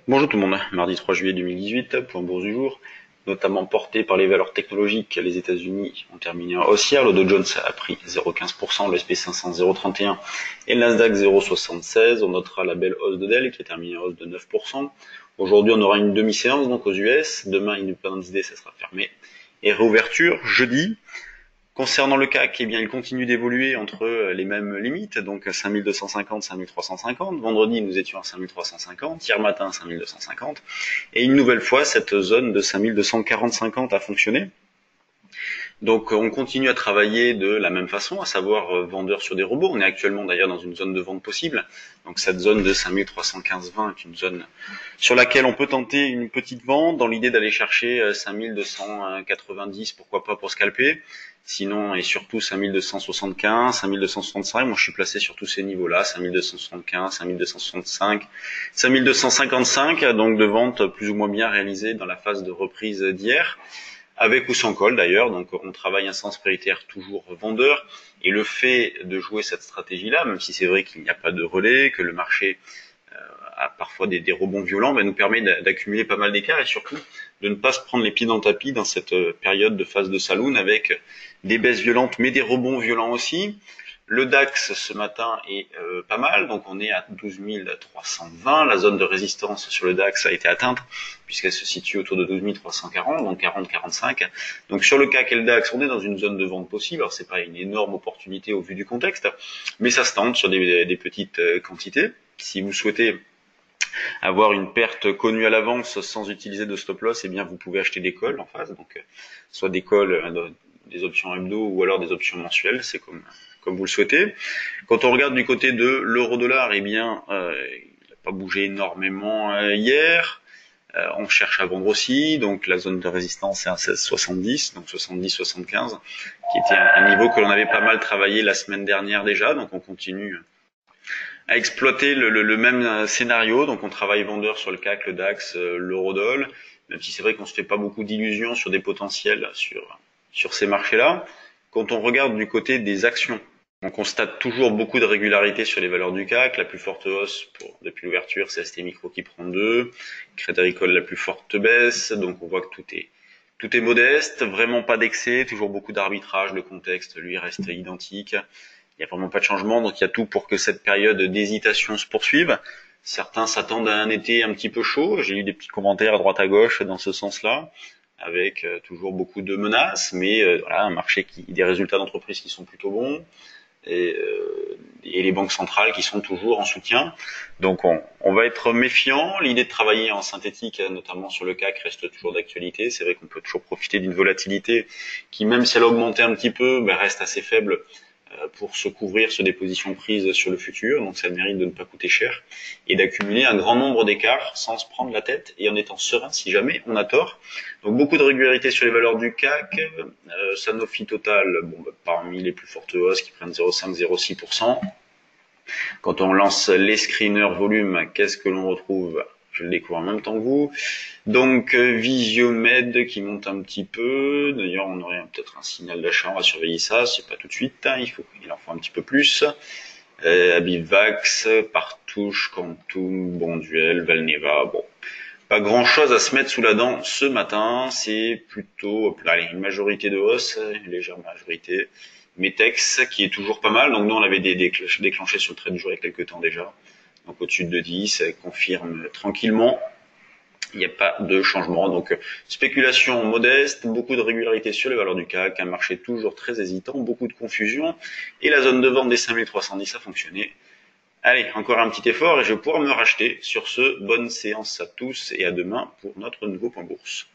Bonjour tout le monde, mardi 3 juillet 2018, point bourse du jour, notamment porté par les valeurs technologiques. Les États-Unis ont terminé en haussière, le Dow Jones a pris 0,15%, le SP500 0,31% et le Nasdaq 0,76%. On notera la belle hausse de Dell qui a terminé en hausse de 9%. Aujourd'hui on aura une demi-séance donc aux US, demain Independence Day ça sera fermé et réouverture jeudi. Concernant le CAC, eh bien, il continue d'évoluer entre les mêmes limites, donc 5250, 5350. Vendredi, nous étions à 5350, hier matin 5250. Et une nouvelle fois, cette zone de 5240-50 a fonctionné. Donc on continue à travailler de la même façon, à savoir vendeur sur des robots. On est actuellement d'ailleurs dans une zone de vente possible. Donc cette zone de 5315-20 est une zone sur laquelle on peut tenter une petite vente dans l'idée d'aller chercher 5290, pourquoi pas pour scalper. Sinon, et surtout 5275, 5265, moi je suis placé sur tous ces niveaux-là, 5275, 5265, 5255, donc de ventes plus ou moins bien réalisées dans la phase de reprise d'hier. Avec ou sans call d'ailleurs, donc on travaille un sens prioritaire toujours vendeur, et le fait de jouer cette stratégie-là, même si c'est vrai qu'il n'y a pas de relais, que le marché a parfois des rebonds violents, nous permet d'accumuler pas mal d'écarts et surtout de ne pas se prendre les pieds dans le tapis dans cette période de phase de saloon avec des baisses violentes mais des rebonds violents aussi. Le DAX ce matin est pas mal, donc on est à 12 320. La zone de résistance sur le DAX a été atteinte puisqu'elle se situe autour de 12 340, donc 40-45. Donc sur le CAC et le DAX, on est dans une zone de vente possible. Alors c'est pas une énorme opportunité au vu du contexte, mais ça se tente sur des petites quantités. Si vous souhaitez avoir une perte connue à l'avance sans utiliser de stop loss, eh bien vous pouvez acheter des calls en face, donc soit des calls, des options hebdo ou alors des options mensuelles, c'est comme vous le souhaitez. Quand on regarde du côté de l'euro-dollar, eh bien il n'a pas bougé énormément hier. On cherche à vendre aussi, donc la zone de résistance est à 16,70, donc 70-75, qui était un niveau que l'on avait pas mal travaillé la semaine dernière déjà, donc on continue à exploiter le même scénario. Donc on travaille vendeur sur le CAC, le DAX, l'eurodoll, même si c'est vrai qu'on se fait pas beaucoup d'illusions sur des potentiels sur ces marchés-là. Quand on regarde du côté des actions, on constate toujours beaucoup de régularité sur les valeurs du CAC. La plus forte hausse depuis l'ouverture, c'est ST Micro qui prend 2. Crédit Agricole la plus forte baisse. Donc on voit que tout est modeste, vraiment pas d'excès, toujours beaucoup d'arbitrage. Le contexte, lui, reste identique. Il n'y a vraiment pas de changement, donc il y a tout pour que cette période d'hésitation se poursuive. Certains s'attendent à un été un petit peu chaud. J'ai eu des petits commentaires à droite à gauche dans ce sens-là, avec toujours beaucoup de menaces, mais voilà, un marché des résultats d'entreprise qui sont plutôt bons, et les banques centrales qui sont toujours en soutien. Donc on va être méfiant. L'idée de travailler en synthétique, notamment sur le CAC, reste toujours d'actualité. C'est vrai qu'on peut toujours profiter d'une volatilité qui, même si elle a augmenté un petit peu, reste assez faible pour se couvrir sur des positions prises sur le futur, donc ça mérite de ne pas coûter cher, et d'accumuler un grand nombre d'écarts sans se prendre la tête et en étant serein si jamais on a tort. Donc beaucoup de régularité sur les valeurs du CAC, Sanofi Total, parmi les plus fortes hausses qui prennent 0,5-0,6%. Quand on lance les screeners volume, qu'est-ce que l'on retrouve? Je le découvre en même temps que vous. Donc Visiomed qui monte un petit peu. D'ailleurs, on aurait peut-être un signal d'achat. On va surveiller ça. C'est pas tout de suite. Il en faut un petit peu plus. Abivax, Partouche, Quantum, Bonduel, Valneva. Bon, pas grand-chose à se mettre sous la dent ce matin. C'est plutôt une majorité de hausse, une légère majorité. Metex qui est toujours pas mal. Donc nous, on avait déclenché sur le trade du jour il y a quelques temps déjà. Donc au-dessus de 10, elle confirme tranquillement. Il n'y a pas de changement. Donc spéculation modeste, beaucoup de régularité sur les valeurs du CAC, un marché toujours très hésitant, beaucoup de confusion. Et la zone de vente des 5310 a fonctionné. Allez, encore un petit effort et je vais pouvoir me racheter. Sur ce, bonne séance à tous et à demain pour notre nouveau point bourse.